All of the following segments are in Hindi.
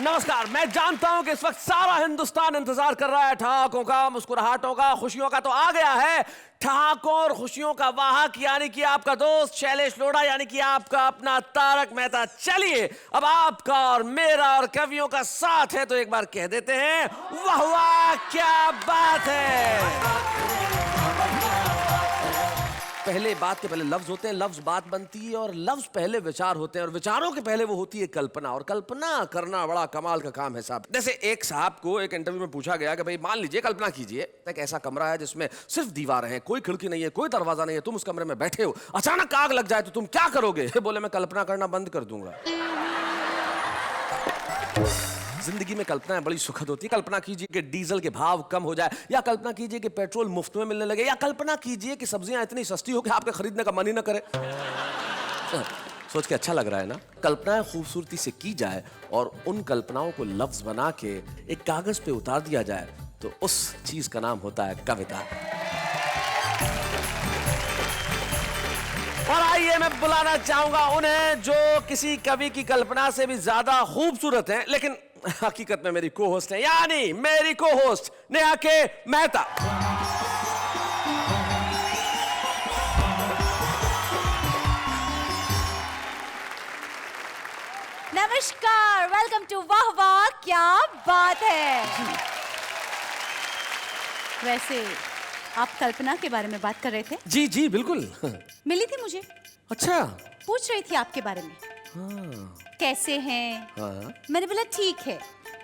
नमस्कार। मैं जानता हूं कि इस वक्त सारा हिंदुस्तान इंतजार कर रहा है ठहाकों का, मुस्कुराहटों का, खुशियों का। तो आ गया है ठहाकों और खुशियों का वाहक, यानी कि आपका दोस्त शैलेश लोढ़ा, यानी कि आपका अपना तारक मेहता। चलिए, अब आपका और मेरा और कवियों का साथ है तो एक बार कह देते हैं, वाह वाह क्या बात है। पहले बात के पहले लफ्ज होते हैं, लफ्ज बात बनती है, और लफ्ज पहले विचार होते हैं, और विचारों के पहले वो होती है कल्पना। और कल्पना करना बड़ा कमाल का काम है साहब। जैसे एक साहब को एक इंटरव्यू में पूछा गया कि भाई मान लीजिए, कल्पना कीजिए एक ऐसा कमरा है जिसमें सिर्फ दीवारें हैं, कोई खिड़की नहीं है, कोई दरवाजा नहीं है, तुम उस कमरे में बैठे हो, अचानक आग लग जाए तो तुम क्या करोगे? बोले, मैं कल्पना करना बंद कर दूंगा। जिंदगी में कल्पनाएं बड़ी सुखद होती है। कल्पना कीजिए कि डीजल के भाव कम हो जाए, या कल्पना कीजिए कि पेट्रोल मुफ्त में मिलने लगे, या कल्पना कीजिए कि सब्जियां इतनी सस्ती हो कि आपके खरीदने का मन ही ना करे। सोच के अच्छा लग रहा है ना? कल्पनाएं खूबसूरती से की जाए और उन कल्पनाओं को लफ्ज बना के एक कागज पे उतार दिया जाए तो उस चीज का नाम होता है कविता। और आइए, मैं बुलाना चाहूंगा उन्हें जो किसी कवि की कल्पना से भी ज्यादा खूबसूरत हैं, लेकिन हकीकत में मेरी को होस्ट है, यानी मेरी को होस्ट नेहा के मेहता। नमस्कार, वेलकम टू वाह वाह क्या बात है। वैसे आप कल्पना के बारे में बात कर रहे थे? जी जी बिल्कुल। मिली थी मुझे। अच्छा। पूछ रही थी आपके बारे में। हाँ। कैसे हैं? हाँ। मैंने बोला ठीक है,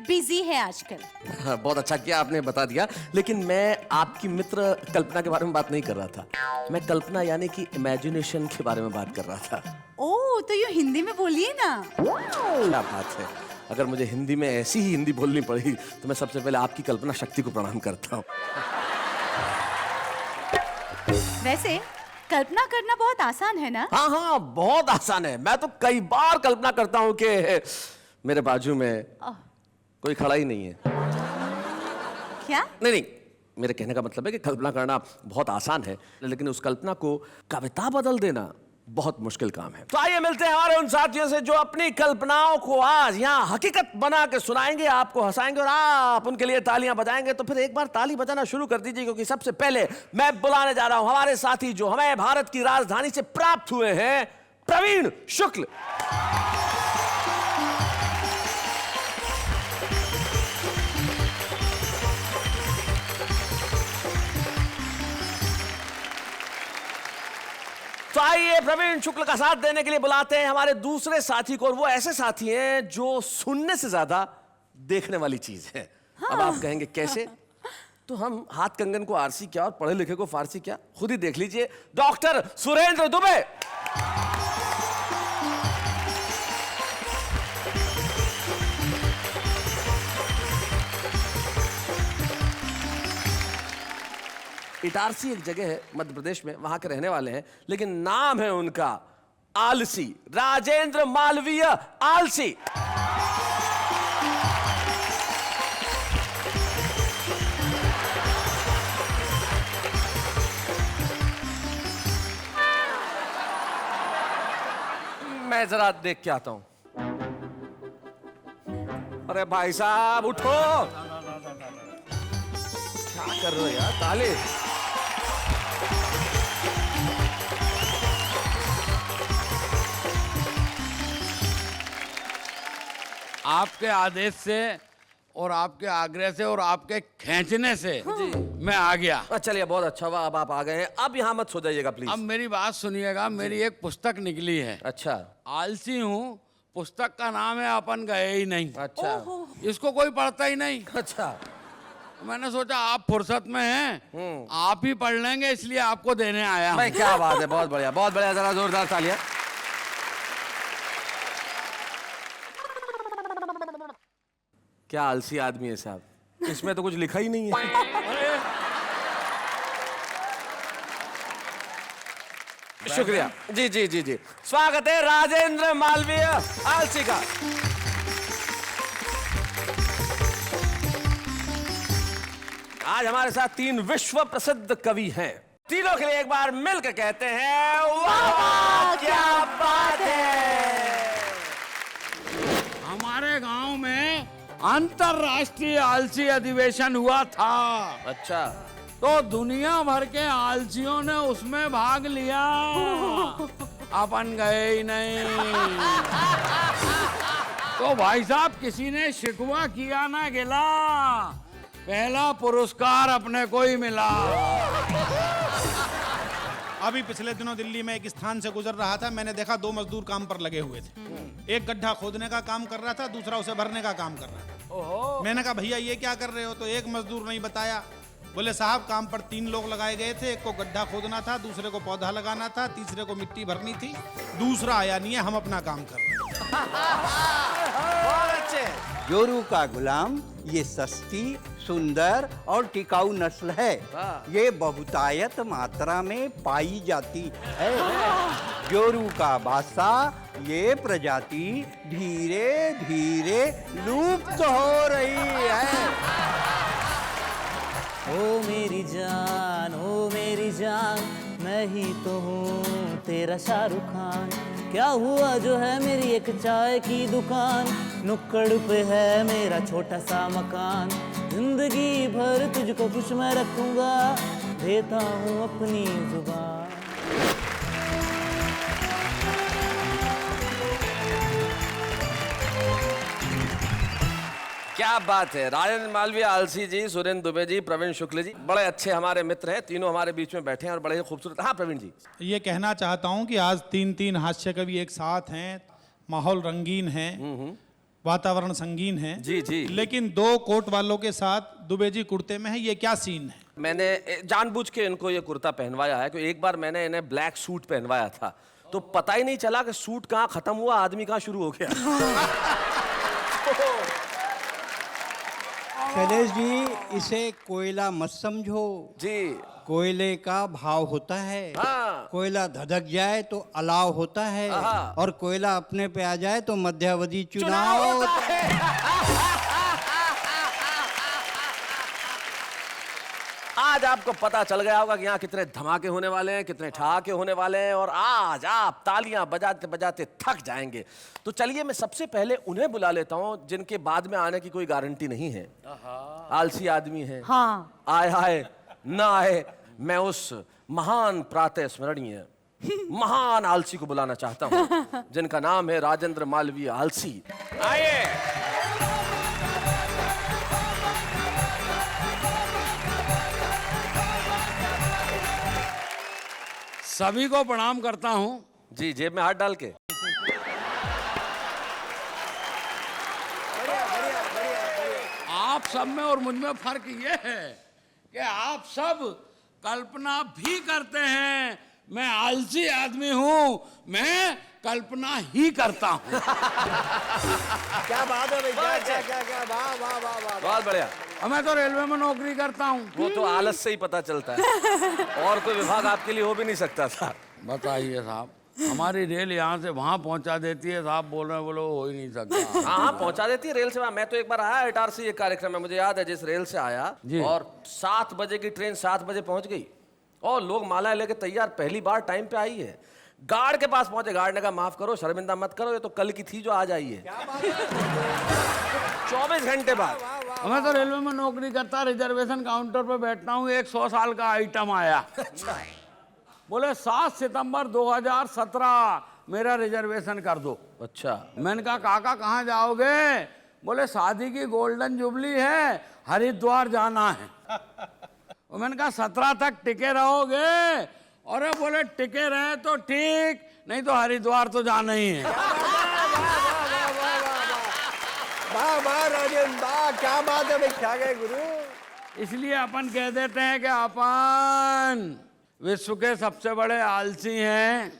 बिजी है आजकल। हाँ, बहुत अच्छा किया आपने बता दिया, लेकिन मैं आपकी मित्र कल्पना के बारे में बात नहीं कर रहा था। मैं कल्पना यानी कि इमेजिनेशन के बारे में बात कर रहा था। ओह, तो यूँ हिंदी में बोलिए ना। क्या बात है, अगर मुझे हिंदी में ऐसी ही हिंदी बोलनी पड़ी तो मैं सबसे पहले आपकी कल्पना शक्ति को प्रणाम करता हूँ। वैसे कल्पना करना बहुत आसान है ना? हाँ हाँ, बहुत आसान है। मैं तो कई बार कल्पना करता हूँ कि मेरे बाजू में कोई खड़ा ही नहीं है। क्या? नहीं नहीं, मेरे कहने का मतलब है कि कल्पना करना बहुत आसान है, लेकिन उस कल्पना को कविता बदल देना बहुत मुश्किल काम है। तो आइए मिलते हैं हमारे उन साथियों से जो अपनी कल्पनाओं को आज यहाँ हकीकत बना के सुनाएंगे, आपको हंसाएंगे और आप उनके लिए तालियां बजाएंगे। तो फिर एक बार ताली बजाना शुरू कर दीजिए, क्योंकि सबसे पहले मैं बुलाने जा रहा हूं हमारे साथी जो हमें भारत की राजधानी से प्राप्त हुए हैं, प्रवीण शुक्ल। तो आइए प्रवीण शुक्ल का साथ देने के लिए बुलाते हैं हमारे दूसरे साथी को, और वो ऐसे साथी हैं जो सुनने से ज्यादा देखने वाली चीज है। हाँ। अब आप कहेंगे कैसे? तो हम हाथ कंगन को आरसी क्या और पढ़े लिखे को फारसी क्या, खुद ही देख लीजिए। डॉक्टर सुरेंद्र दुबे। इटारसी एक जगह है मध्य प्रदेश में, वहां के रहने वाले हैं, लेकिन नाम है उनका आलसी, राजेंद्र मालवीय आलसी। मैं जरा देख के आता हूं। अरे भाई साहब उठो, क्या कर रहे हो यार? ताली। आपके आदेश से और आपके आग्रह से और आपके खींचने से मैं आ गया। चलिए, बहुत अच्छा हुआ अब आप आ गए हैं। अब यहाँ मत सो जाइएगा प्लीज। अब मेरी बात सुनिएगा, मेरी एक पुस्तक निकली है। अच्छा। आलसी हूँ, पुस्तक का नाम है अपन गए ही नहीं। अच्छा। इसको कोई पढ़ता ही नहीं। अच्छा। मैंने सोचा आप फुर्सत में हैं, आप ही पढ़ लेंगे, इसलिए आपको देने आया हूं। भाई क्या बात है, बहुत बढ़िया, बहुत बढ़िया। जरा जोरदार तालियां। क्या आलसी आदमी है साहब, इसमें तो कुछ लिखा ही नहीं है। शुक्रिया जी जी जी जी। स्वागत है राजेंद्र मालवीय आलसी का। आज हमारे साथ तीन विश्व प्रसिद्ध कवि हैं। तीनों के लिए एक बार मिलकर कहते हैं, वाह वाह क्या बात है। हमारे गांव में अंतरराष्ट्रीय आलसी अधिवेशन हुआ था। अच्छा, तो दुनिया भर के आलसियों ने उसमें भाग लिया, अपन गए ही नहीं। तो भाई साहब किसी ने शिकवा किया ना गिला, पहला पुरस्कार अपने को ही मिला। अभी पिछले दिनों दिल्ली में एक स्थान से गुजर रहा था, मैंने देखा 2 मजदूर काम पर लगे हुए थे। एक गड्ढा खोदने का काम कर रहा था, दूसरा उसे भरने का काम कर रहा था। मैंने कहा भैया ये क्या कर रहे हो? तो एक मजदूर नहीं बताया, बोले साहब काम पर 3 लोग लगाए गए थे, एक को गड्ढा खोदना था, दूसरे को पौधा लगाना था, तीसरे को मिट्टी भरनी थी, दूसरा आया नहीं है, हम अपना काम कर रहे हैं। जोरू का गुलाम ये सस्ती, सुंदर और टिकाऊ नस्ल है। ये बहुतायत मात्रा में पाई जाती है। जोरू का बादशाह ये प्रजाति धीरे धीरे लुप्त हो रही है। ओ मेरी जान, मैं ही तो हूँ तेरा शाहरुख खान। क्या हुआ जो है मेरी एक चाय की दुकान, नुक्कड़ पे है मेरा छोटा सा मकान। जिंदगी भर तुझको खुश मैं रखूंगा, देता हूँ अपनी जुबान। क्या बात है। राजेंद्र मालवीय, आलसी जी, सुरेंद्र दुबे जी, प्रवीण शुक्ल जी, बड़े अच्छे हमारे मित्र हैं, तीनों हमारे बीच में बैठे हैं और बड़े खूबसूरत। हाँ प्रवीण जी, ये कहना चाहता हूँ कि आज 3 हास्य कवि एक साथ हैं, माहौल रंगीन है, वातावरण संगीन है। जी जी। लेकिन 2 कोट वालों के साथ दुबे जी कुर्ते में है, ये क्या सीन है? मैंने जानबूझ के इनको ये कुर्ता पहनवाया है, क्योंकि एक बार मैंने इन्हें ब्लैक सूट पहनवाया था, तो पता ही नहीं चला कि सूट कहाँ खत्म हुआ, आदमी कहाँ शुरू हो गया। शैलेश जी, इसे कोयला मत समझो जी। कोयले का भाव होता है। हाँ। कोयला धधक जाए तो अलाव होता है, हाँ। और कोयला अपने पे आ जाए तो मध्यावधि चुनाव होता है। आज आपको पता चल गया होगा कि यहाँ कितने धमाके होने वाले हैं, कितने ठहाके होने वाले हैं, और आज आप तालियां बजाते बजाते थक जाएंगे। तो चलिए मैं सबसे पहले उन्हें बुला लेता हूँ जिनके बाद में आने की कोई गारंटी नहीं है। आलसी आदमी है, हाँ। आए ना आए। मैं उस महान प्रातः स्मरणीय महान आलसी को बुलाना चाहता हूँ जिनका नाम है राजेंद्र मालवीय आलसी। आइए। सभी को प्रणाम करता हूँ। जी, जेब में हाथ डाल के। आप सब में और मुझ में फर्क ये है कि आप सब कल्पना भी करते हैं, मैं आलसी आदमी हूँ, मैं कल्पना ही करता हूँ। क्या बात है भाई, क्या वाह वाह वाह वाह। बहुत बढ़िया। और मैं तो रेलवे में नौकरी करता हूँ। वो तो आलस से ही पता चलता है, और कोई विभाग आपके लिए हो भी नहीं सकता था। बताइए साहब, हमारी रेल यहाँ से वहाँ पहुँचा देती है, साहब बोल रहे हैं, बोलो हो ही नहीं सकता। हाँ पहुंचा देती है रेल से। मैं तो एक बार आया इटारसी, ये कार्यक्रम में मुझे याद है, जिस रेल से आया और 7 बजे की ट्रेन 7 बजे पहुंच गई, और लोग मालाएं लेके तैयार, पहली बार टाइम पे आई है। गार्ड के पास पहुंचे, गार्ड ने कहा माफ करो, शर्मिंदा मत करो, ये तो कल की थी जो आज आई है। 24 घंटे बाद। मैं तो रेलवे में नौकरी करता, रिजर्वेशन काउंटर पे बैठता हूँ, एक 100 साल का आइटम आया। बोले 7 सितंबर 2017 मेरा रिजर्वेशन कर दो। अच्छा। मैंने कहा काका कहाँ जाओगे? बोले शादी की गोल्डन जुबली है, हरिद्वार जाना है। और मैंने कहा 17 तक टिके रहोगे? और बोले टिके रहे तो ठीक, नहीं तो हरिद्वार तो जाना ही है। वाह वाह राजेंद्र, वाह क्या बात है भाई, क्या गए गुरु। इसलिए अपन कह देते हैं कि अपन विश्व के सबसे बड़े आलसी हैं,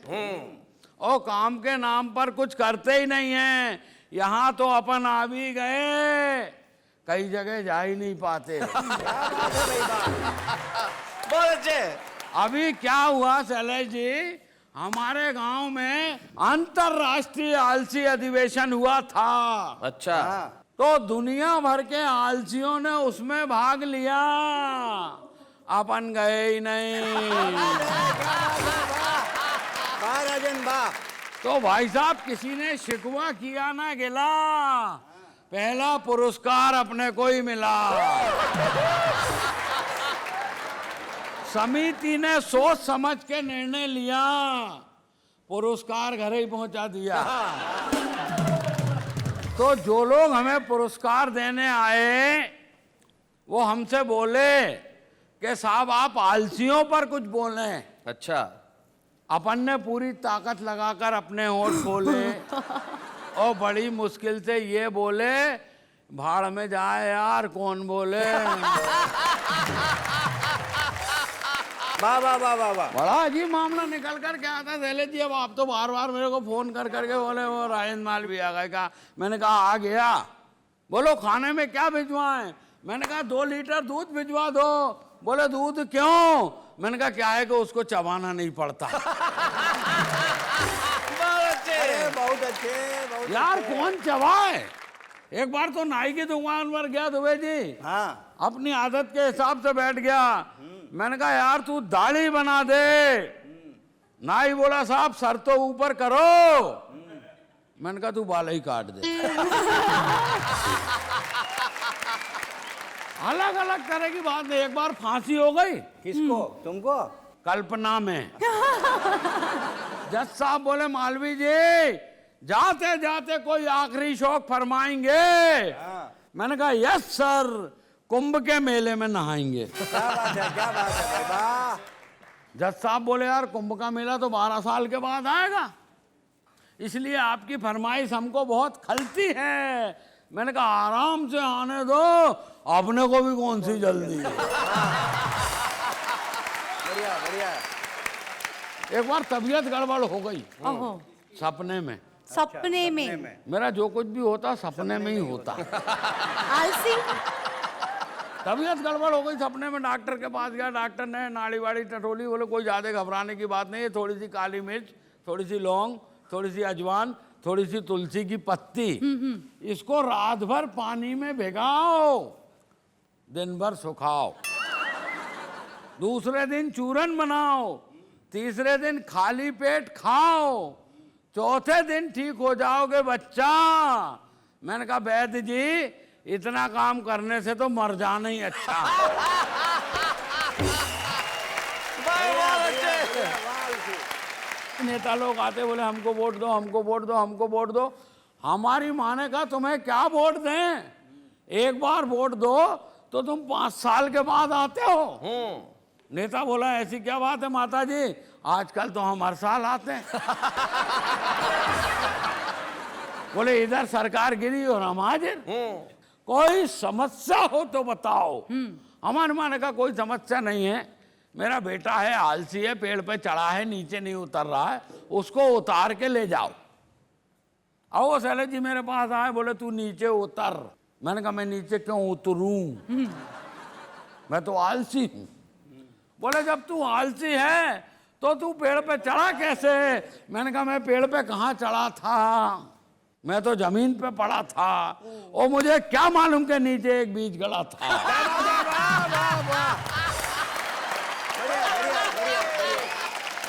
और काम के नाम पर कुछ करते ही नहीं हैं। यहाँ तो अपन आ भी गए, कई जगह जा ही नहीं पाते। बहुत अच्छे। अभी क्या हुआ शैलेश जी, हमारे गांव में अंतरराष्ट्रीय आलसी अधिवेशन हुआ था। अच्छा। तो दुनिया भर के आलसियों ने उसमें भाग लिया, अपन गए ही नहीं। वाह राजेंद्र वाह। तो भाई साहब किसी ने शिकवा किया ना गिला, पहला पुरस्कार अपने को ही मिला। समिति ने सोच समझ के निर्णय लिया, पुरस्कार घर ही पहुंचा दिया। तो जो लोग हमें पुरस्कार देने आए वो हमसे बोले कि साहब आप आलसियों पर कुछ बोले। अच्छा, अपन ने पूरी ताकत लगाकर अपने होठ खोले और बड़ी मुश्किल से ये बोले, भाड़ में जाए यार, कौन बोले। वाह वाह वाह वाह वाह। बड़ा अजीब मामला निकल कर क्या आता है जी। अब आप तो बार बार मेरे को फोन कर करके बोले वो राजेंद्र माल भी आ गए। कहा, मैंने कहा आ गया। बोलो खाने में क्या भिजवाएं? मैंने कहा 2 लीटर दूध भिजवा दो। बोले दूध क्यों? मैंने कहा क्या है कि उसको चबाना नहीं पड़ता। अरे बहुत अच्छे, बहुत यार अच्छे। कौन चबाए? एक बार तो नाई की दुकान पर गया दुबे जी, हाँ अपनी आदत के हिसाब से बैठ गया। मैंने कहा यार तू दाढ़ी बना दे। नाई बोला साहब सर तो ऊपर करो। मैंने कहा तू बाल ही काट दे। अलग अलग तरह की बात है। एक बार फांसी हो गई। किसको? तुमको? कल्पना में। जज साहब बोले मालवी जी जाते जाते कोई आखिरी शौक फरमाएंगे? मैंने कहा यस सर, कुंभ के मेले में नहाएंगे। क्या बात है, क्या बात है बाबा। जज साहब बोले यार कुंभ का मेला तो 12 साल के बाद आएगा, इसलिए आपकी फरमाइश हमको बहुत खलती है। मैंने कहा आराम से आने दो, अपने को भी कौन सी जल्दी है। बढ़िया बढ़िया। एक बार तबीयत गड़बड़ हो गई ओहो, सपने में। सपने में। मेरा जो कुछ भी होता सपने में ही होता। आलसी। तबीयत गड़बड़ हो गई सपने में। डॉक्टर के पास गया, डॉक्टर ने नाड़ी वाड़ी टटोली। बोले कोई ज्यादा घबराने की बात नहीं है, थोड़ी सी काली मिर्च, थोड़ी सी लौंग, थोड़ी सी अजवान, थोड़ी सी तुलसी की पत्ती, इसको रात भर पानी में भिगाओ, दिन भर सुखाओ, दूसरे दिन चूरन बनाओ, तीसरे दिन खाली पेट खाओ, चौथे दिन ठीक हो जाओगे बच्चा। मैंने कहा वैद्य जी इतना काम करने से तो मर जाना ही अच्छा। नेता लोग आते बोले हमको वोट दो, हमको वोट दो, हमको वोट दो। हमारी माँ ने कहा तुम्हें क्या वोट दें? एक बार वोट दो तो तुम 5 साल के बाद आते हो। नेता बोला ऐसी क्या बात है माता जी, आजकल तो हम हर साल आते हैं। बोले इधर सरकार गिरी और हम हाजिर। कोई समस्या हो तो बताओ। हमारे माँ ने कहा कोई समस्या नहीं है, मेरा बेटा है आलसी है, पेड़ पे चढ़ा है नीचे नहीं उतर रहा है, उसको उतार के ले जाओ। आओ सैले जी मेरे पास आए, बोले तू नीचे उतर। मैंने कहा मैं नीचे क्यों उतरूं, मैं तो आलसी हूं। बोले जब तू आलसी है तो तू पेड़ पे चढ़ा कैसे? मैंने कहा मैं पेड़ पे कहाँ चढ़ा था, मैं तो जमीन पे पड़ा था और मुझे क्या मालूम के नीचे एक बीज गड़ा था।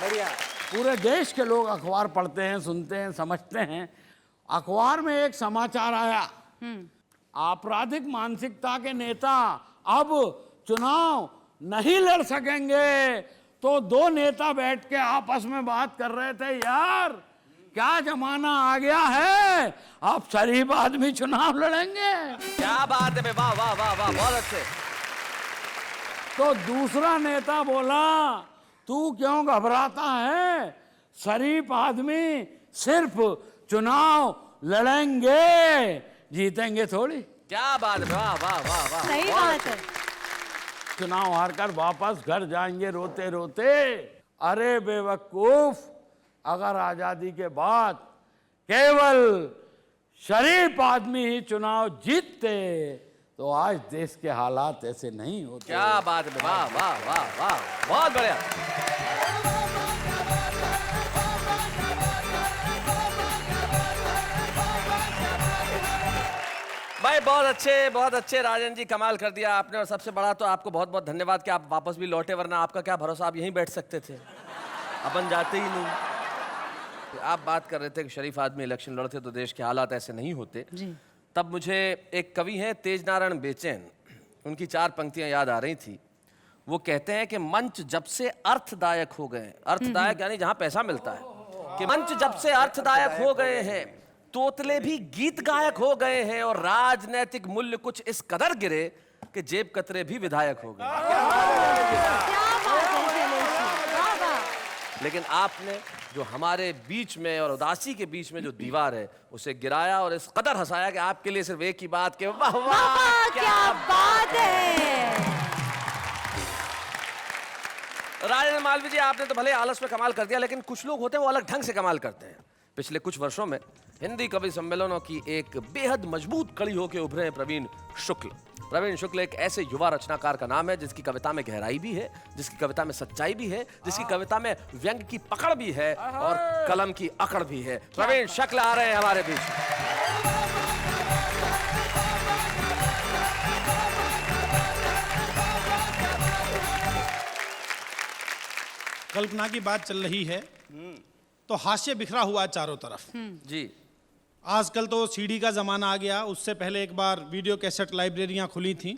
बढ़िया। पूरे देश के लोग अखबार पढ़ते हैं, सुनते हैं, समझते हैं। अखबार में एक समाचार आया, आपराधिक मानसिकता के नेता अब चुनाव नहीं लड़ सकेंगे। तो 2 नेता बैठ के आपस में बात कर रहे थे, यार क्या जमाना आ गया है, अब शरीफ आदमी चुनाव लड़ेंगे। क्या बात है, वाह वाह वाह वाह, बहुत अच्छे। तो दूसरा नेता बोला तू क्यों घबराता है, शरीफ आदमी सिर्फ चुनाव लड़ेंगे, जीतेंगे थोड़ी। क्या बात है, वाह वाह वाह वाह, सही बहुत बात अच्छे। है। चुनाव हारकर वापस घर जाएंगे रोते रोते। अरे बेवकूफ, अगर आजादी के बाद केवल शरीफ आदमी ही चुनाव जीतते तो आज देश के हालात ऐसे नहीं होते। क्या बात है, वाह वाह वाह वाह, बहुत बढ़िया। भाई बहुत अच्छे राजन जी, कमाल कर दिया आपने। और सबसे बड़ा तो आपको बहुत बहुत धन्यवाद कि आप वापस भी लौटे, वरना आपका क्या भरोसा, आप यहीं बैठ सकते थे, अपन जाते ही नहीं। आप बात कर रहे थे कि शरीफ आदमी इलेक्शन लड़ते तो देश के हालात ऐसे नहीं होते। तब मुझे एक कवि हैं तेज नारायण बेचैन, उनकी 4 पंक्तियां याद आ रही थी। वो कहते हैं कि मंच जब से अर्थदायक हो गए, अर्थदायक यानी जहां पैसा मिलता है, कि मंच जब से अर्थदायक हो गए हैं, तोतले भी गीत गायक हो गए हैं और राजनैतिक मूल्य कुछ इस कदर गिरे कि जेब कतरे भी विधायक हो गए। क्या बात है शैलेश जी, वाह वाह। लेकिन आपने जो हमारे बीच में और उदासी के बीच में जो दीवार है उसे गिराया और इस कदर हंसाया कि आपके लिए सिर्फ एक ही बात कि वाह वाह वाह, क्या बात है। राजेंद्र मालवीय जी, आपने तो भले आलस में कमाल कर दिया, लेकिन कुछ लोग होते हैं वो अलग ढंग से कमाल करते हैं। पिछले कुछ वर्षों में हिंदी कवि सम्मेलनों की एक बेहद मजबूत कड़ी होकर उभरे हैं प्रवीण शुक्ल। प्रवीण शुक्ल एक ऐसे युवा रचनाकार का नाम है जिसकी कविता में गहराई भी है, जिसकी कविता में सच्चाई भी है, जिसकी कविता में व्यंग की पकड़ भी है और कलम की अकड़ भी है। प्रवीण शुक्ल आ रहे हैं हमारे बीच। कल्पना की बात चल रही है तो हास्य बिखरा हुआ है चारों तरफ। जी, आजकल तो सीडी का जमाना आ गया, उससे पहले एक बार वीडियो कैसेट लाइब्रेरियां खुली थी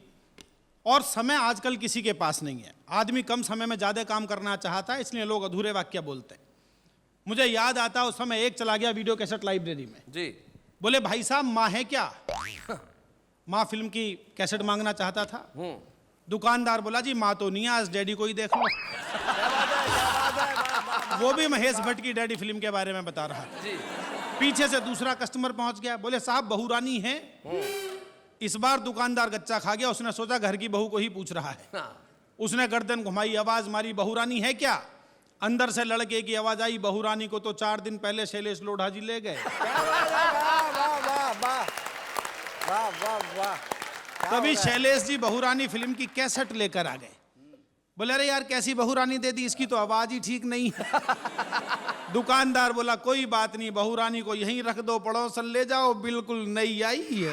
और समय आजकल किसी के पास नहीं है। आदमी कम समय में ज्यादा काम करना चाहता है, इसलिए लोग अधूरे वाक्य बोलते हैं। मुझे याद आता है उस समय एक चला गया वीडियो कैसेट लाइब्रेरी में, जी, बोले भाई साहब माँ है क्या? माँ फिल्म की कैसेट मांगना चाहता था। दुकानदार बोला जी माँ तो नहीं है, आज डैडी को ही देख लो। वो भी महेश भट्ट की डैडी फिल्म के बारे में बता रहा था। जी। पीछे से दूसरा कस्टमर पहुंच गया, बोले साहब बहू रानी है। इस बार दुकानदार गच्चा खा गया, उसने सोचा घर की बहू को ही पूछ रहा है। हाँ। उसने गर्दन घुमाई, आवाज मारी, बहू रानी है क्या? अंदर से लड़के की आवाज आई, बहू रानी को तो 4 दिन पहले शैलेश लोढ़ा जी ले गए। तभी शैलेश जी बहू रानी फिल्म की कैसेट लेकर आ गए। बोले अरे यार कैसी बहू रानी दे दी, इसकी तो आवाज ही ठीक नहीं है। दुकानदार बोला कोई बात नहीं, बहू रानी को यहीं रख दो, पड़ोसन ले जाओ, बिल्कुल नई आई है।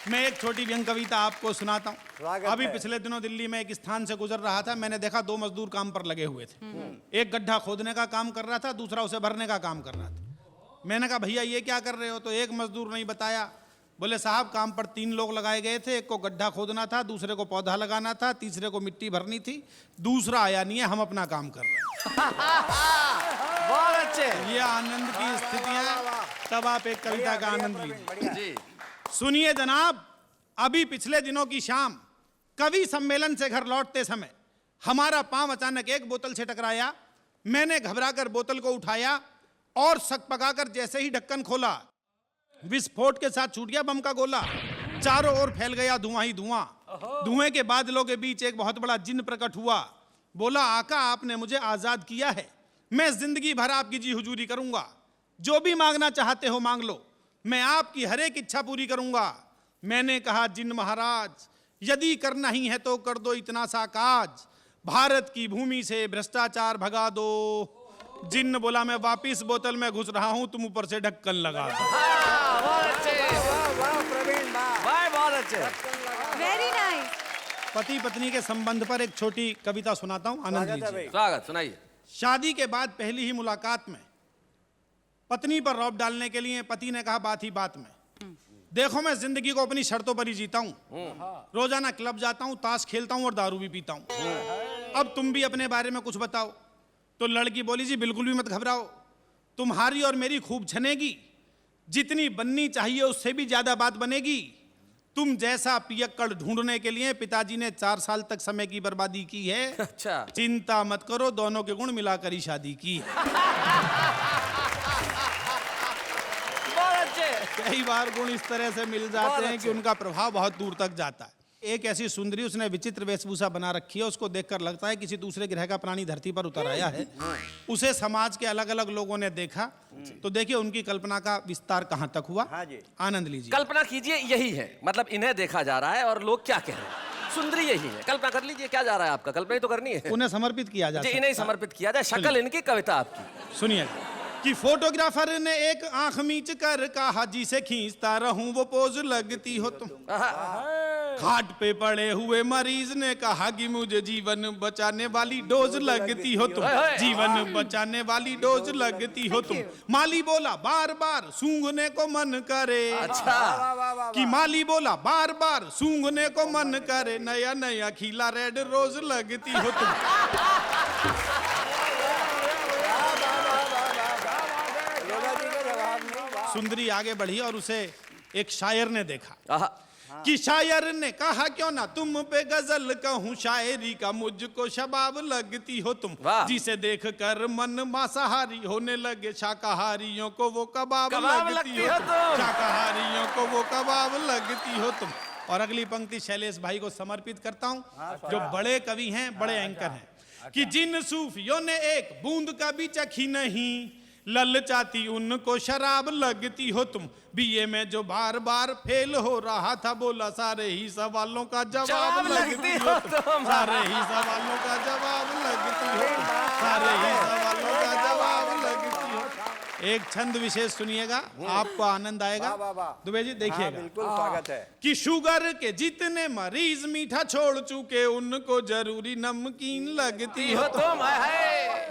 मैं एक छोटी व्यंग कविता आपको सुनाता हूँ। अभी पिछले दिनों दिल्ली में एक स्थान से गुजर रहा था, मैंने देखा 2 मजदूर काम पर लगे हुए थे। एक गड्ढा खोदने का काम कर रहा था, दूसरा उसे भरने का काम कर रहा था। मैंने कहा भैया ये क्या कर रहे हो? तो एक मजदूर नहीं बताया। बोले साहब काम पर 3 लोग लगाए गए थे, एक को गड्ढा खोदना था, दूसरे को पौधा लगाना था, तीसरे को मिट्टी भरनी थी, दूसरा आया नहीं है, हम अपना काम कर रहे हैं। बहुत अच्छे। ये आनंद की स्थितियां, तब आप एक कविता का आनंद लीजिए। जी, सुनिए जनाब, अभी पिछले दिनों की शाम कवि सम्मेलन से घर लौटते समय हमारा पांव अचानक एक बोतल से टकराया। मैंने घबराकर बोतल को उठाया और सक पकाकर जैसे ही ढक्कन खोला, विस्फोट के साथ छूट गया बम का गोला। चारों ओर फैल गया धुआं ही धुआं। धुएं के बादलों के बीच एक बहुत बड़ा जिन्न प्रकट हुआ। बोला आका आपने मुझे आजाद किया है, मैं जिंदगी भर आपकी जी हुजूरी करूंगा। जो भी मांगना चाहते हो मांग लो, मैं आपकी हर एक इच्छा पूरी करूंगा। मैंने कहा जिन्न महाराज यदि करना ही है तो कर दो इतना सा काज, भारत की भूमि से भ्रष्टाचार भगा दो। जिन्न बोला मैं वापिस बोतल में घुस रहा हूं, तुम ऊपर से ढक्कन लगा दो। बहुत अच्छे, वाह बहुत अच्छे। Very nice. पति पत्नी के संबंध पर एक छोटी कविता सुनाता हूं, आनंद लीजिए। स्वागत, सुनाइए। शादी के बाद पहली ही मुलाकात में पत्नी पर रौब डालने के लिए पति ने कहा बात ही बात में, देखो मैं जिंदगी को अपनी शर्तों पर ही जीता हूं। रोजाना क्लब जाता हूं, ताश खेलता हूं और दारू भी पीता हूं। अब तुम भी अपने बारे में कुछ बताओ। तो लड़की बोली जी बिल्कुल भी मत घबराओ, तुम्हारी और मेरी खूब छनेगी, जितनी बननी चाहिए उससे भी ज्यादा बात बनेगी। तुम जैसा पियक्कड़ ढूंढने के लिए पिताजी ने 4 साल तक समय की बर्बादी की है। अच्छा, चिंता मत करो, दोनों के गुण मिलाकर ही शादी की। बहुत अच्छे। कई बार गुण इस तरह से मिल जाते हैं कि उनका प्रभाव बहुत दूर तक जाता है। एक ऐसी सुंदरी, उसने विचित्र वेशभूषा बना रखी है, उसको देखकर लगता है किसी दूसरे ग्रह का प्राणी धरती पर उतर आया है। उसे समाज के अलग अलग लोगों ने देखा, तो देखिए उनकी कल्पना का विस्तार कहां तक हुआ। आनंद लीजिए। कल्पना कीजिए यही है, मतलब इन्हें देखा जा रहा है और लोग क्या कह रहे हैं। सुंदरी यही है, कल्पना कर लीजिए क्या जा रहा है आपका, कल्पना ही तो करनी है। उन्हें समर्पित किया जाए, इन्हें समर्पित किया जाए, शक्ल इनकी, कविता आपकी। सुनिए कि फोटोग्राफर ने एक आंख मीच कर कहा जिसे खींचता रहूं वो पोज लगती हो तुम। खाट पे पड़े हुए मरीज ने कहा कि मुझे जीवन बचाने वाली डोज लगती हो तुम, जीवन बचाने वाली डोज लगती हो तुम। माली बोला बार बार सूंघने को मन करे, अच्छा कि माली बोला बार बार सूंघने को मन करे, नया नया खिला रेड रोज लगती हो तुम। सुंदरी आगे बढ़ी और उसे एक शायर ने देखा आहा, कि शायर ने कहा क्यों ना तुम पे गजल कहूँ, शायरी का मुझको शबाब लगती हो तुम। वाह। जिसे देख कर मन मांसाहारी होने लगे, शाकाहारियों को वो कबाब लगती हो तुम, शाकाहारियों को वो कबाब लगती हो तुम। और अगली पंक्ति शैलेश भाई को समर्पित करता हूँ, जो बड़े कवि हैं, बड़े एंकर हैं, कि जिन सूफियों ने एक बूंद का भी चखी नहीं, ललचाती उनको शराब लगती हो तुम। बीए में जो बार बार फेल हो रहा था, बोला सारे ही सवालों का जवाब लगती हो तुम, सारे ही सवालों का जवाब लगती हो तुम, सारे ही सवालों का जवाब लगती हो। एक छंद विशेष सुनिएगा, आपको आनंद आएगा। दुबे जी देखिएगा, बिल्कुल स्वागत है। कि शुगर के जितने मरीज मीठा छोड़ चुके, उनको जरूरी नमकीन लगती हो तुम।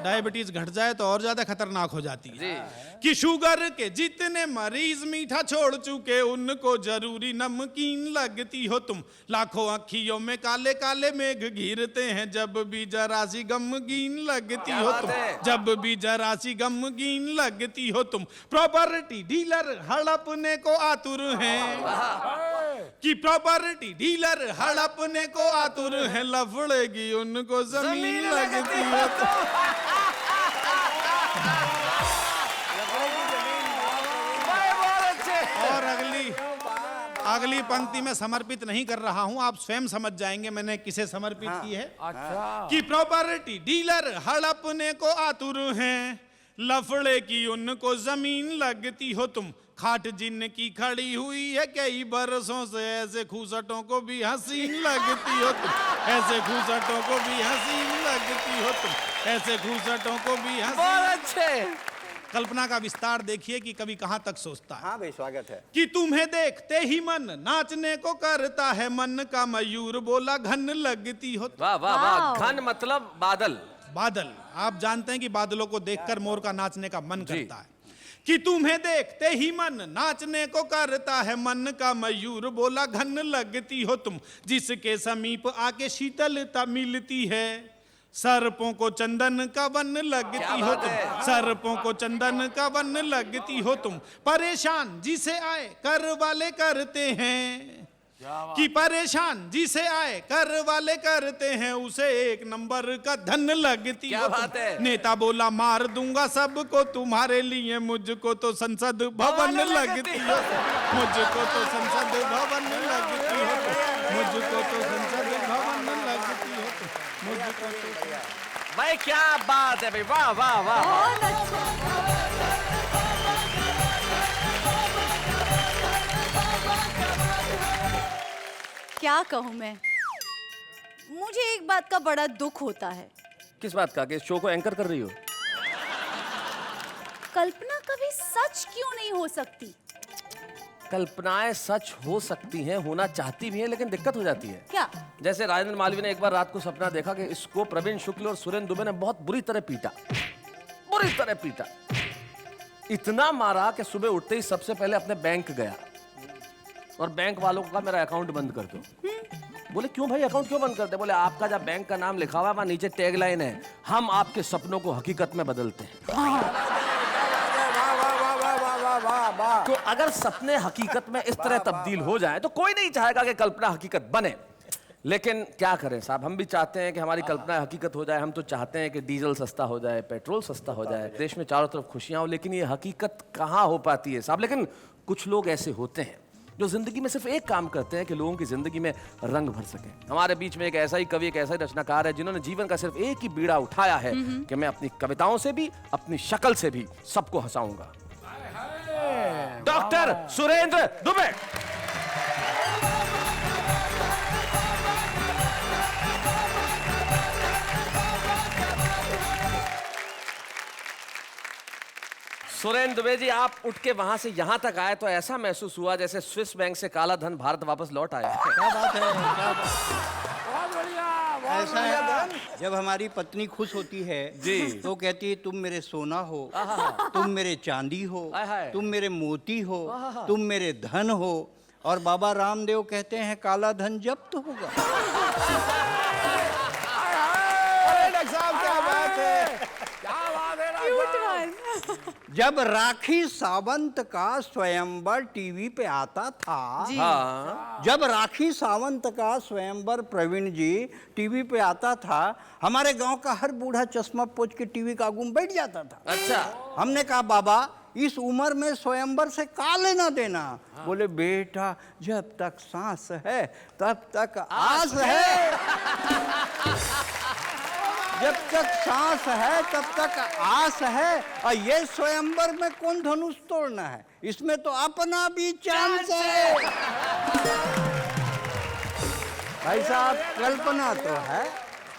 डायबिटीज घट जाए तो और ज्यादा खतरनाक हो जाती है। कि शुगर के जितने मरीज मीठा छोड़ चुके, उनको जरूरी नमकीन लगती हो तुम। लाखों अखियों में काले काले मेघ घिरते हैं, जब भी जरा सी गमगीन लगती हो तुम, जब भी जरा सी गमगीन लगती हो तुम। प्रॉपर्टी डीलर हड़पने को आतुर हैं, कि प्रॉपर्टी डीलर हड़पने को आतुर है, लफड़ेगी उनको जमीन लगती हो तुम। और अगली पंक्ति में समर्पित नहीं कर रहा हूं, आप स्वयं समझ जाएंगे मैंने किसे समर्पित की है। अच्छा। कि प्रॉपर्टी डीलर हड़पने को आतुर हैं, लफड़े की उनको जमीन लगती हो तुम। खाट जिनकी खड़ी हुई है कई बरसों से, ऐसे खूसटों को भी हसीन लगती हो तुम, ऐसे खूसटों को भी हसीन लगती हो तुम, ऐसे खूसटों को भी हसीन। बहुत अच्छे। कल्पना का विस्तार देखिए कि कवि कहां तक सोचता है। हाँ भाई स्वागत है। कि तुम्हें देखते ही मन नाचने को करता है, मन का मयूर बोला घन लगती हो। वाह वाह वाह। घन मतलब बादल। बादल, आप जानते हैं कि बादलों को देखकर मोर का नाचने का मन करता है। कि तुम्हें देखते ही मन नाचने को करता है, मन का मयूर बोला घन लगती हो तुम। जिसके समीप आके शीतलता मिलती है, सर्पों को चंदन का वन लगती हो तुम, सर्पों को चंदन का वन लगती हो तुम। परेशान जिसे आए कर वाले करते हैं, कि परेशान जिसे आए कर वाले करते हैं, उसे एक नंबर का धन लगती हो तुम। नेता बोला मार दूंगा सबको तुम्हारे लिए, मुझको तो संसद भवन लगती हो, मुझको तो संसद भवन लगती हो, मुझको तो संसद भवन लगती हो, मुझको तो। भाई क्या बात है भाई, वाह वाह वाह। बहुत अच्छा। क्या कहूं मैं, मुझे एक बात का बड़ा दुख होता है। किस बात का? कि शो को एंकर कर रही हो? कल्पना कभी सच क्यों नहीं हो सकती? कल्पनाएं सच हो सकती हैं, होना चाहती भी हैं, लेकिन दिक्कत हो जाती है। क्या? जैसे राजेंद्र मालवीय ने एक बार रात को सपना देखा कि इसको प्रवीण शुक्ल और सुरेंद्र दुबे ने बहुत बुरी तरह पीटा, बुरी तरह पीटा, इतना मारा कि सुबह उठते ही सबसे पहले अपने बैंक गया और बैंक वालों को कहा मेरा अकाउंट बंद कर दो। बोले क्यों भाई, अकाउंट क्यों बंद करते? बोले आपका जब बैंक का नाम लिखा हुआ है वहां नीचे टैगलाइन है, हम आपके सपनों को हकीकत में बदलते हैं। तो अगर सपने हकीकत में इस तरह तब्दील हो जाए तो कोई नहीं चाहेगा कि कल्पना हकीकत बने। लेकिन क्या करें साहब, हम भी चाहते हैं कि हमारी कल्पना हकीकत हो जाए। हम तो चाहते हैं कि डीजल सस्ता हो जाए, पेट्रोल सस्ता हो जाए, देश में चारों तरफ खुशियां हो, लेकिन ये हकीकत कहाँ हो पाती है साहब। लेकिन कुछ लोग ऐसे होते हैं जो जिंदगी में सिर्फ एक काम करते हैं कि लोगों की जिंदगी में रंग भर सके। हमारे बीच में एक ऐसा ही कवि, एक ऐसा ही रचनाकार है जिन्होंने जीवन का सिर्फ एक ही बीड़ा उठाया है कि मैं अपनी कविताओं से भी, अपनी शक्ल से भी सबको हंसाऊंगा। डॉक्टर सुरेंद्र दुबे। सुरेंद्र दुबे जी, आप उठ के वहां से यहाँ तक आए तो ऐसा महसूस हुआ जैसे स्विस बैंक से काला धन भारत वापस लौट आया। क्या बात है, क्या बात। बहुत बढ़िया, बहुत ऐसा है, जब हमारी पत्नी खुश होती है जी। तो कहती है तुम मेरे सोना हो, तुम मेरे चांदी हो, हाय हाय। तुम मेरे मोती हो, तुम मेरे धन हो। और बाबा रामदेव कहते हैं काला धन जब्त होगा। अरे डॉक्टर साहब, क्या बात है, क्या बात है क्यूट डॉक्टर साहब। वन। जब राखी सावंत का स्वयंवर टीवी पे आता था, हाँ। जब राखी सावंत का स्वयंवर प्रवीण जी टीवी पे आता था, हमारे गांव का हर बूढ़ा चश्मा पोंछ के टीवी का आगू में बैठ जाता था। अच्छा। हमने कहा बाबा इस उम्र में स्वयंवर से का लेना देना। बोले बेटा जब तक सांस है तब तक आस है। जब तक सांस है तब तक आस है। और ये स्वयंवर में कौन धनुष तोड़ना है, इसमें तो अपना भी चांस है। भाई साहब कल्पना तो है,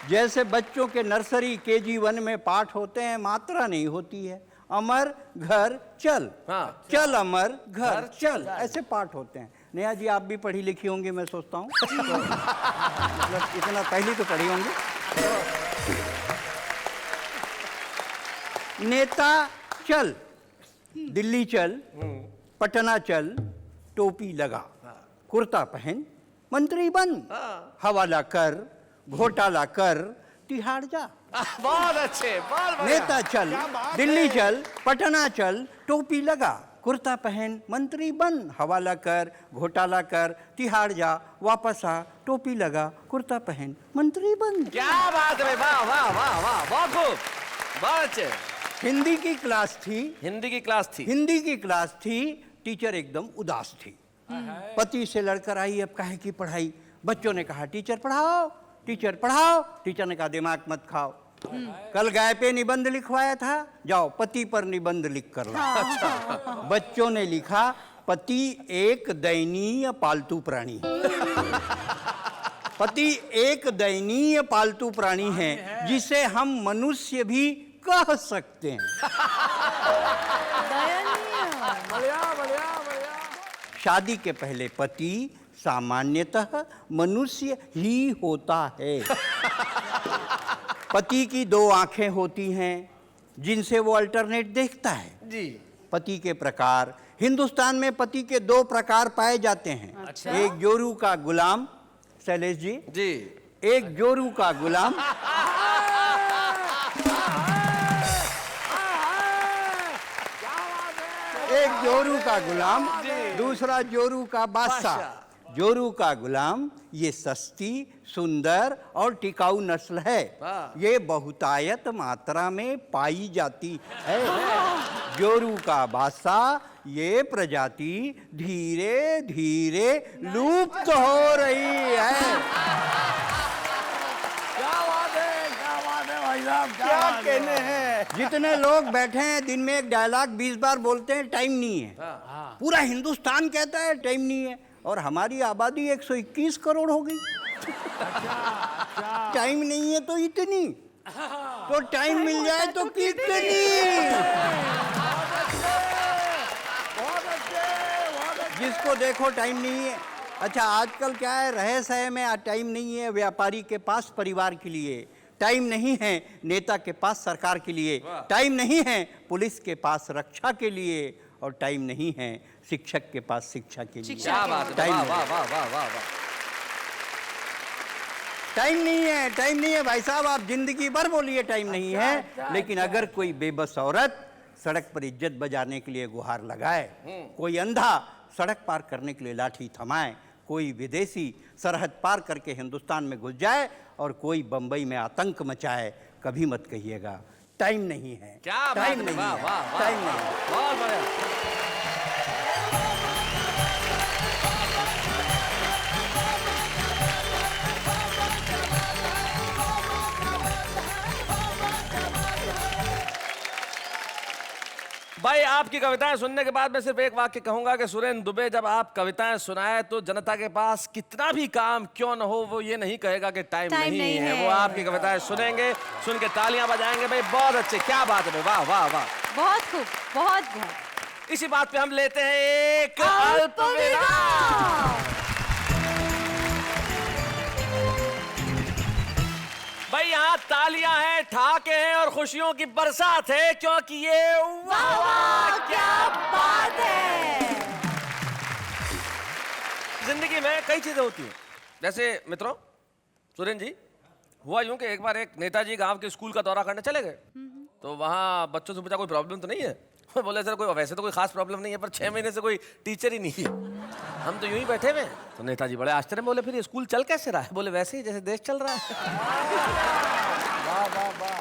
जैसे बच्चों के नर्सरी KG1 में पाठ होते हैं, मात्रा नहीं होती है। अमर घर चल, हाँ। चल अमर घर चल, ऐसे पाठ होते हैं। नेहा जी आप भी पढ़ी लिखी होंगी मैं सोचता हूँ, तो मतलब इतना पहली तो पढ़ी होंगी। नेता चल, दिल्ली चल, पटना चल, टोपी लगा, कुर्ता पहन, मंत्री बन, हवाला कर, घोटाला कर, तिहाड़ जा। बहुत अच्छे, बहुत बढ़िया। नेता चल, दिल्ली चल, पटना चल, टोपी लगा, कुर्ता पहन, मंत्री बन, हवाला कर, घोटाला कर, तिहाड़ जा, वापस आ, टोपी लगा, कुर्ता पहन, मंत्री बन। क्या बात है, वाह वाह वाह वाह, बहुत खूब, बहुत अच्छे। हिंदी की क्लास थी, हिंदी की क्लास थी। हिंदी की क्लास थी, टीचर एकदम उदास थी। पति से लड़कर आई, अब काहे की पढ़ाई। बच्चों ने कहा टीचर पढ़ाओ, टीचर पढ़ाओ। टीचर ने कहा दिमाग मत खाओ, कल गाय पे निबंध लिखवाया था, जाओ पति पर निबंध लिख कर लाओ। बच्चों ने लिखा पति एक दयनीय पालतू प्राणी है। पति एक दयनीय पालतू प्राणी है जिसे हम मनुष्य भी कह सकते हैं। बढ़िया, बढ़िया, बढ़िया। शादी के पहले पति सामान्यतः मनुष्य ही होता है। पति की 2 आंखें होती हैं जिनसे वो अल्टरनेट देखता है। जी। पति के प्रकार, हिंदुस्तान में पति के 2 प्रकार पाए जाते हैं। अच्छा। एक जोरू का गुलाम, शैलेश जी, जी। एक जोरू का गुलाम, एक जोरू का गुलाम, दूसरा जोरू का बादशाह। जोरू का गुलाम ये सस्ती, सुंदर और टिकाऊ नस्ल है। ये बहुतायत मात्रा में पाई जाती है। जोरू का बादशाह ये प्रजाति धीरे धीरे लुप्त हो रही है। क्या बात है भाई साहब, क्या बात है। कहने हैं। जितने लोग बैठे हैं दिन में एक डायलॉग 20 बार बोलते हैं, टाइम नहीं है। पूरा हिंदुस्तान कहता है टाइम नहीं है, और हमारी आबादी 121 करोड़ हो गई। टाइम नहीं है तो इतनी, तो टाइम मिल जाए तो कितनी। जिसको देखो टाइम नहीं है। अच्छा आजकल क्या है, रहे सहे में टाइम नहीं है व्यापारी के पास परिवार के लिए, टाइम नहीं है नेता के पास सरकार के लिए, टाइम नहीं है पुलिस के पास रक्षा के लिए, और टाइम नहीं है शिक्षक के पास शिक्षा के लिए। क्या बात है, टाइम वाह नहीं वाह है। वाह वाह वाह वाह। टाइम नहीं है, टाइम नहीं है। भाई साहब आप जिंदगी भर बोलिए टाइम नहीं है, लेकिन अगर कोई बेबस औरत सड़क पर इज्जत बजाने के लिए गुहार लगाए, कोई अंधा सड़क पार करने के लिए लाठी थमाए, कोई विदेशी सरहद पार करके हिंदुस्तान में घुस जाए, और कोई बंबई में आतंक मचाए, कभी मत कहिएगा टाइम नहीं है। क्या बात टाइम है, नहीं वाह है, वाह वाह, टाइम नहीं है। बहुत बढ़िया। भाई आपकी कविताएं सुनने के बाद मैं सिर्फ एक वाक्य कहूंगा कि सुरेंद्र दुबे जब आप कविताएं सुनाए तो जनता के पास कितना भी काम क्यों न हो वो ये नहीं कहेगा कि टाइम नहीं है। वो आपकी कविताएं सुनेंगे, सुन के तालियां बजाएंगे। भाई बहुत अच्छे, क्या बात है, वाह वाह वाह। बहुत खूब, बहुत बहुत। इसी बात पे हम लेते हैं एक अल्प विराम। भाई यहाँ तालियां हैं, ठहाके हैं और खुशियों की बरसात है, क्योंकि ये वाह वाह क्या बात है। जिंदगी में कई चीजें होती हैं। जैसे मित्रों, सुरेंद्र जी, हुआ यूं कि एक बार एक नेताजी गांव के स्कूल का दौरा करने चले गए। तो वहाँ बच्चों से पूछा कोई प्रॉब्लम तो नहीं है? बोले सर कोई वैसे तो कोई खास प्रॉब्लम नहीं है, पर 6 महीने से कोई टीचर ही नहीं है, हम तो यूं ही बैठे हुए हैं। तो नेताजी बड़े आश्चर्य में बोले फिर ये स्कूल चल कैसे रहा है? बोले वैसे ही जैसे देश चल रहा है। वाह वाह वाह।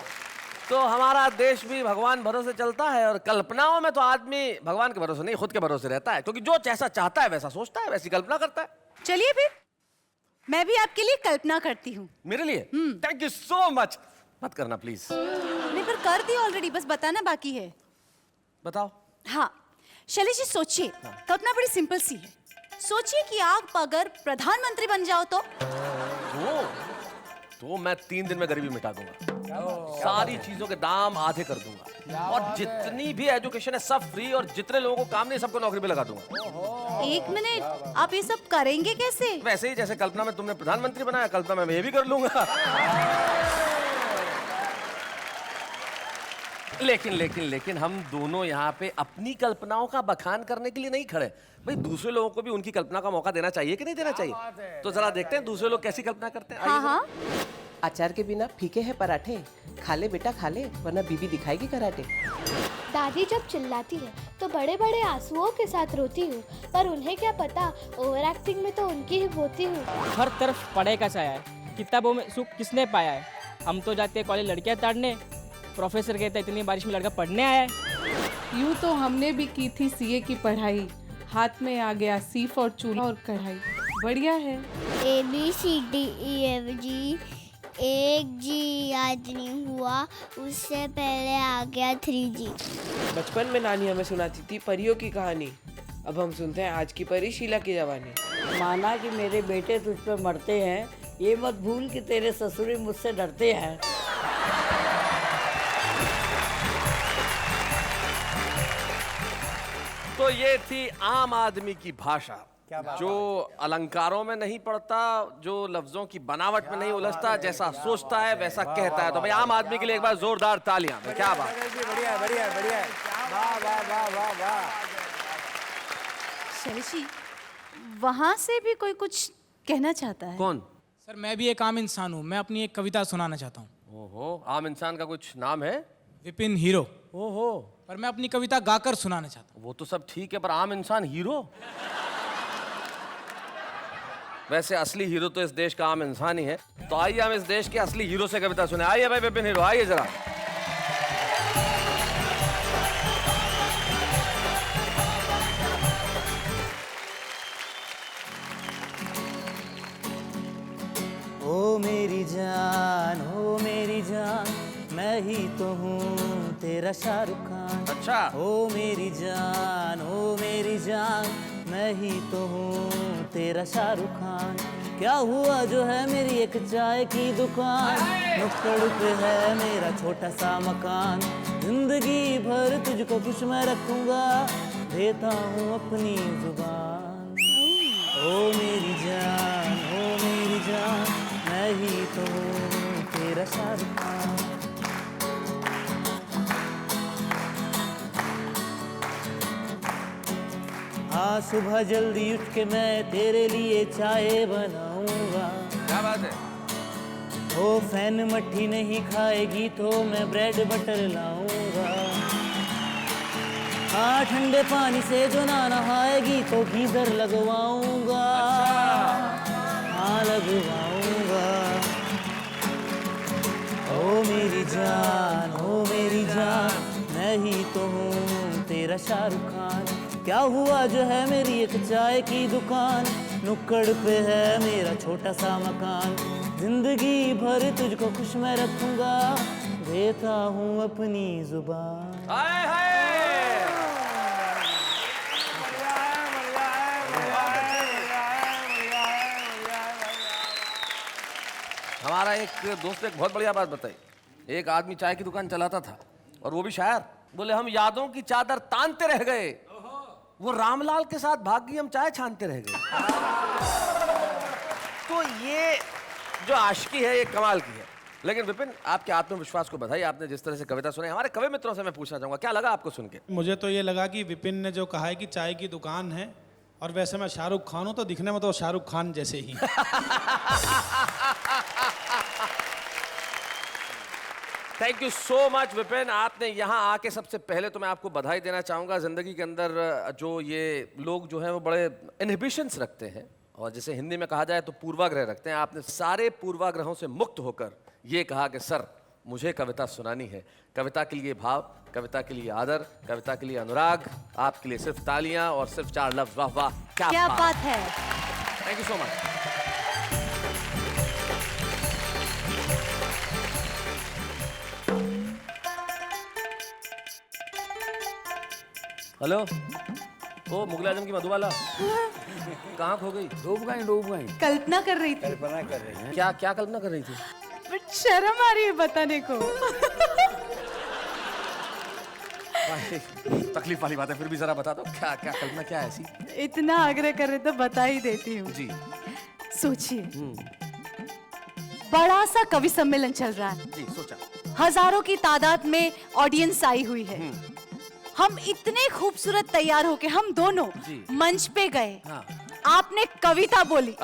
तो हमारा देश भी भगवान भरोसे चलता है, और कल्पनाओं में तो आदमी भगवान के भरोसे नहीं, खुद के भरोसे रहता है, क्योंकि जो जैसा चाहता है वैसा सोचता है, वैसी कल्पना करता है। चलिए फिर मैं भी आपके लिए कल्पना करती हूँ। मेरे लिए? Thank you so much. मत करना प्लीज। नहीं, पर कर दी ऑलरेडी, बस बताना बाकी है। बताओ। हाँ, शैलेश जी सोचिए, कल्पना बड़ी सिंपल सी है। सोचिए कि आप अगर प्रधानमंत्री बन जाओ तो मैं 3 दिन में गरीबी मिटा दूंगा, सारी चीजों के दाम आधे कर दूंगा, और जितनी भी एजुकेशन है सब फ्री, और जितने लोगों को काम नहीं सबको नौकरी पे लगा दूंगा। एक मिनट, आप ये सब करेंगे कैसे? वैसे ही जैसे कल्पना में तुमने प्रधानमंत्री बनाया, कल्पना में ये भी कर लूंगा। लेकिन हम दोनों यहाँ पे अपनी कल्पनाओं का बखान करने के लिए नहीं खड़े। भाई दूसरे लोगों को भी उनकी कल्पना का मौका देना चाहिए कि नहीं देना चाहिए? तो जरा देखते हैं दूसरे लोग कैसी कल्पना करते हैं। हाँ हाँ, अचार के बिना फीके हैं पराठे, खा ले बेटा खा ले, वरना बीबी दिखाएगी कराटे। दादी जब चिल्लाती है तो बड़े बड़े आंसुओं के साथ रोती हूँ, पर उन्हें क्या पता ओवर एक्टिंग में तो उनकी ही होती हूँ। हर तरफ पढ़ाई का साया है, किताबों में सुख किसने पाया है? हम तो जाते हैं कॉलेज लड़कियां ताड़ने, प्रोफेसर कहता है इतनी बारिश में लड़का पढ़ने आया है। यूँ तो हमने भी की थी सीए की पढ़ाई, हाथ में आ गया सीफ और चूल्हा और कढ़ाई। बढ़िया है। ABCDEFG 1G याद नहीं हुआ, उससे पहले आ गया 3G। बचपन में नानी हमें सुनाती थी परियों की कहानी, अब हम सुनते हैं आज की परी शीला की जवानी। माना कि मेरे बेटे तुझ पर मरते हैं, ये मत भूल कि तेरे ससुरी मुझसे डरते हैं। तो ये थी आम आदमी की भाषा, जो अलंकारों में नहीं पड़ता, जो लफ्जों की बनावट में नहीं उलझता, जैसा सोचता है वैसा कहता है। तो भाई आम आदमी के लिए एक बार जोरदार तालियां। क्या बात। बढ़िया बढ़िया बढ़िया, वाह वाह वाह वाह वाह। शैलेश जी, वहाँ से भी कोई कुछ कहना चाहता है? कौन? सर मैं भी एक आम इंसान हूँ, मैं अपनी एक कविता सुनाना चाहता हूँ। ओहो, आम इंसान का कुछ नाम है? विपिन हीरो। ओहो, पर मैं अपनी कविता गाकर सुनाना चाहता हूँ। वो तो सब ठीक है, पर आम इंसान हीरो? वैसे असली हीरो तो इस देश का आम इंसान ही है। तो आइए हम इस देश के असली हीरो से कविता सुने। आइए भाई विपिन हीरो, आइए जरा। ओ मेरी जान, मैं ही तो हूँ तेरा शाहरुख खान। अच्छा। ओ मेरी जान, मैं ही तो हूँ तेरा शाहरुख खान। क्या हुआ जो है मेरी एक चाय की दुकान, नुक्कड़ पे है मेरा छोटा सा मकान। जिंदगी भर तुझको खुश मैं रखूंगा, देता हूँ अपनी जुबान। ओ मेरी जान, मैं ही तो हूँ तेरा शाहरुख खान। हाँ सुबह जल्दी उठ के मैं तेरे लिए चाय बनाऊंगा। क्या बात है? ओ फैन मट्ठी नहीं खाएगी तो मैं ब्रेड बटर लाऊंगा। हाँ ठंडे पानी से जो ना नहाएगी तो गीजर लगवाऊंगा। हाँ लगवाऊंगा। ओ मेरी जान, मैं ही तो हूँ तेरा शाहरुख खान। क्या हुआ जो है मेरी एक चाय की दुकान, नुक्कड़ पे है मेरा छोटा सा मकान। जिंदगी भर तुझको खुश मैं रखूंगा, देता हूँ अपनी जुबान। हाय हाय। हमारा एक दोस्त ने एक बहुत बढ़िया बात बताई। एक आदमी चाय की दुकान चलाता था, और वो भी शायर। बोले हम यादों की चादर तानते रह गए, वो रामलाल के साथ भाग गई, हम चाय छानते रह गए। तो ये जो आशिकी है ये कमाल की है। लेकिन विपिन, आपके आत्मविश्वास को बधाई, आपने जिस तरह से कविता सुनाई। हमारे कवि मित्रों से मैं पूछना चाहूंगा, क्या लगा आपको सुन के? मुझे तो ये लगा कि विपिन ने जो कहा है कि चाय की दुकान है, और वैसे मैं शाहरुख खान हूं, तो दिखने में तो शाहरुख खान जैसे ही। Thank you so much Vipin. आपने यहाँ आके सबसे पहले तो मैं आपको बधाई देना चाहूँगा। ज़िंदगी के अंदर जो ये लोग जो हैं वो बड़े इनहिबिशंस रखते हैं, और जैसे हिंदी में कहा जाए तो पूर्वाग्रह रखते हैं। आपने सारे पूर्वाग्रहों से मुक्त होकर ये कहा कि सर मुझे कविता सुनानी है। कविता के लिए भाव, कविता के लिए आदर, कविता के लिए अनुराग, आपके लिए सिर्फ तालियां और सिर्फ 4 लफ्ज। वाह वाह, क्या बात है। Thank you so much. Hello, ओ मुगल आजम की मधुबाला कहाँ खो गई? डूब गई। कल्पना कर रही थी। कल्पना कर रहे हैं। क्या क्या कल्पना कर रही थी? बट शर्म आ रही है बताने को। तकलीफ वाली बात है, फिर भी जरा बता दो क्या क्या कल्पना, क्या है ऐसी? इतना आग्रह कर रहे तो बता ही देती हूँ जी। सोचिए, बड़ा सा कवि सम्मेलन चल रहा है जी, सोचा। हजारों की तादाद में ऑडियंस आई हुई है। हम इतने खूबसूरत तैयार होके हम दोनों मंच पे गए। हाँ। आपने कविता बोली,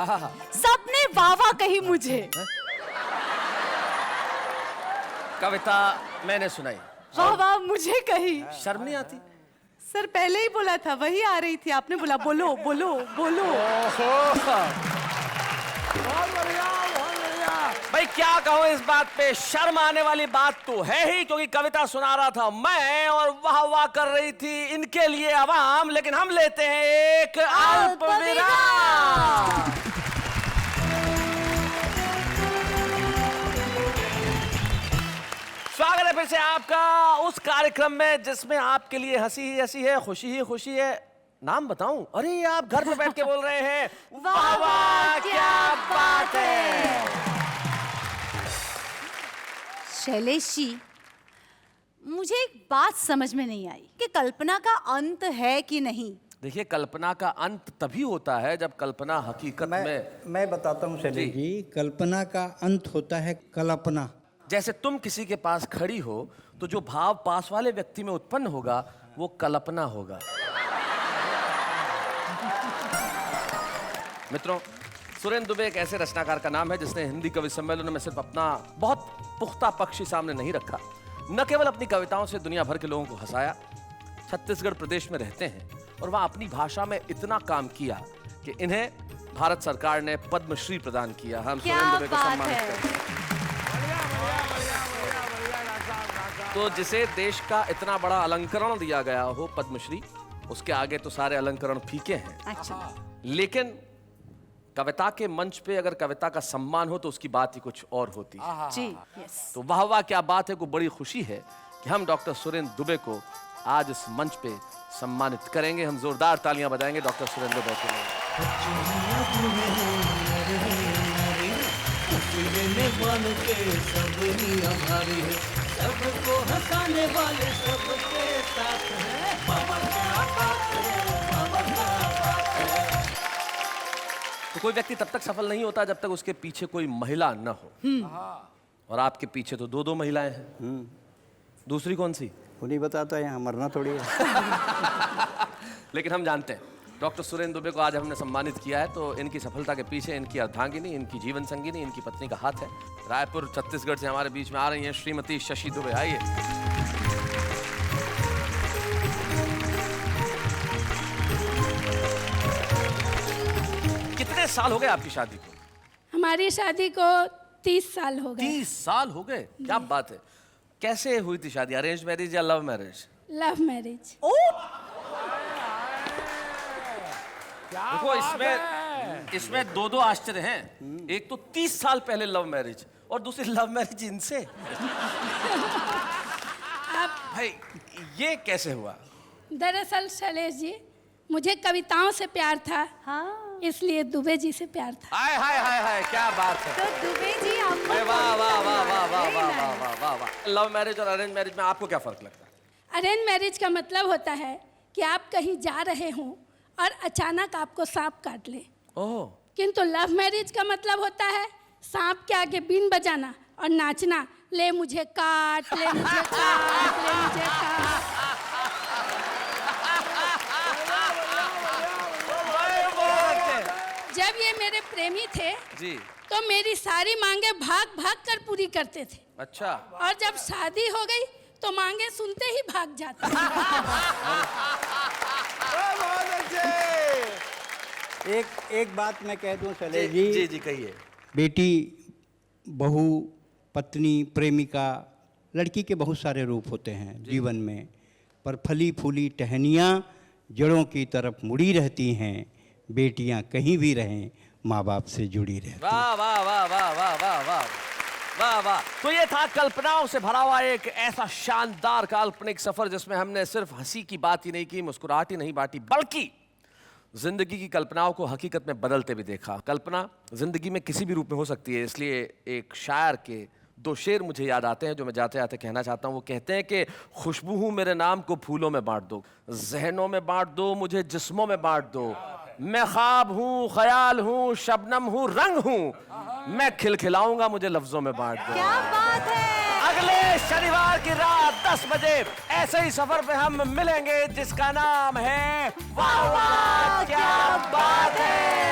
सबने वाह वाह कही मुझे। कविता मैंने सुनाई, वाह वाह मुझे कही। शर्म नहीं आती? सर पहले ही बोला था, वही आ रही थी, आपने बोला बोलो बोलो बोलो। बहुत बढ़िया, बहुत बढ़िया। भाई क्या कहूं इस बात पे, शर्म आने वाली बात तो है ही, क्योंकि कविता सुना रहा था मैं और वाह वाह कर रही थी इनके लिए आवाम। लेकिन हम लेते हैं एक अल्प विराम। स्वागत है फिर से आपका उस कार्यक्रम में जिसमें आपके लिए हंसी ही हंसी है, खुशी ही खुशी है। नाम बताऊं? अरे आप घर पे बैठ के बोल रहे हैं वाह वाह क्या बात है। शैलेश जी, मुझे एक बात समझ में नहीं आई कि कल्पना का अंत है कि नहीं। देखिए, कल्पना का अंत तभी होता है जब कल्पना हकीकत में। मैं बताता हूँ शैलेश जी, कल्पना का अंत होता है कल्पना। जैसे तुम किसी के पास खड़ी हो तो जो भाव पास वाले व्यक्ति में उत्पन्न होगा वो कल्पना होगा। मित्रों, सुरेंद्र दुबे एक ऐसे रचनाकार का नाम है जिसने हिंदी कवि सम्मेलनों में सिर्फ अपना बहुत पुख्ता पक्ष ही सामने नहीं रखा, न केवल अपनी कविताओं से दुनिया भर के लोगों को हंसाया। छत्तीसगढ़ प्रदेश में रहते हैं और वहाँ अपनी भाषा में इतना काम किया कि इन्हें भारत सरकार ने पद्मश्री प्रदान किया। हम सुरेंद्र दुबे को सम्मानित करते हैं। तो जिसे देश का इतना बड़ा अलंकरण दिया गया हो पद्मश्री, उसके आगे तो सारे अलंकरण फीके हैं। अच्छा। लेकिन कविता के मंच पे अगर कविता का सम्मान हो तो उसकी बात ही कुछ और होती है। जी, यस। तो वाह वाह क्या बात है को बड़ी खुशी है कि हम डॉक्टर सुरेंद्र दुबे को आज इस मंच पे सम्मानित करेंगे। हम जोरदार तालियां बजाएंगे डॉक्टर सुरेंद्र दुबे के लिए। सबको हंसाने वाले सबके साथ है। तो कोई व्यक्ति तब तक सफल नहीं होता जब तक उसके पीछे कोई महिला न हो। और आपके पीछे तो 2 महिलाएं हैं। दूसरी कौन सी? उन्हीं बताता है, यहाँ मरना थोड़ी है। लेकिन हम जानते हैं डॉक्टर सुरेंद्र दुबे को आज हमने सम्मानित किया है तो इनकी सफलता के पीछे इनकी अर्धांगिनी, इनकी जीवन संगिनी, इनकी पत्नी का हाथ है। रायपुर छत्तीसगढ़ से हमारे बीच में आ रही हैं श्रीमती शशि दुबे। आइए। कितने साल हो गए आपकी शादी को? हमारी शादी को 30 साल हो गए। 30 साल हो गए, क्या बात है। कैसे हुई थी शादी, अरेंज मैरिज या लव मैरिज? Love marriage. देखो इसमें 2 आश्चर्य हैं। एक तो 30 साल पहले लव मैरिज और दूसरी लव मैरिज इनसे। भाई ये कैसे हुआ? दरअसल शैलेश जी, मुझे कविताओं से प्यार था। हाँ। इसलिए दुबे जी से प्यार था। हाय हाय हाय हाय, क्या बात है। तो दुबे जी आपको वाह वाह वाह वाह वाह वाह वाह वाह वाह। लव मैरिज और अरेंज मैरिज में आपको क्या फर्क लगता है? अरेंज मैरिज का मतलब होता है कि आप कहीं जा रहे हों और अचानक आपको सांप काट ले। ओह, किंतु लव मैरिज का मतलब होता है सांप के आगे बीन बजाना और नाचना, ले मुझे काट, ले मुझे काट, ले मुझे काट। जब ये मेरे प्रेमी थे जी, तो मेरी सारी मांगे भाग भाग कर पूरी करते थे। अच्छा। और जब शादी हो गई तो मांगे सुनते ही भाग जाते। एक बात मैं कह दूं शैलेश जी जी, जी जी कहिए। बेटी, बहू, पत्नी, प्रेमिका, लड़की के बहुत सारे रूप होते हैं जीवन में, पर फली फूली टहनियाँ जड़ों की तरफ मुड़ी रहती हैं। बेटियां कहीं भी रहें, माँ बाप से जुड़ी रहती हैं। वाह वाह वाह वाह वाह वाह वाह वाह वाह। तो ये था कल्पनाओं से भरा हुआ एक ऐसा शानदार काल्पनिक सफर जिसमें हमने सिर्फ हंसी की बात ही नहीं की, मुस्कुराहट ही नहीं बांटी, बल्कि जिंदगी की कल्पनाओं को हकीकत में बदलते भी देखा। कल्पना जिंदगी में किसी भी रूप में हो सकती है, इसलिए एक शायर के 2 शेर मुझे याद आते हैं जो मैं जाते जाते कहना चाहता हूँ। वो कहते हैं कि खुशबू हूँ मेरे नाम को फूलों में बांट दो, जहनों में बांट दो, मुझे जिस्मों में बांट दो। मैं ख्वाब हूँ, ख्याल हूँ, शबनम हूँ, रंग हूँ, मैं खिलखिलाऊंगा, मुझे लफ्जों में बांट दो। क्या बात है। अगले शनिवार की रात 10 बजे ऐसे ही सफर पे हम मिलेंगे जिसका नाम है वाह वाह क्या बात है।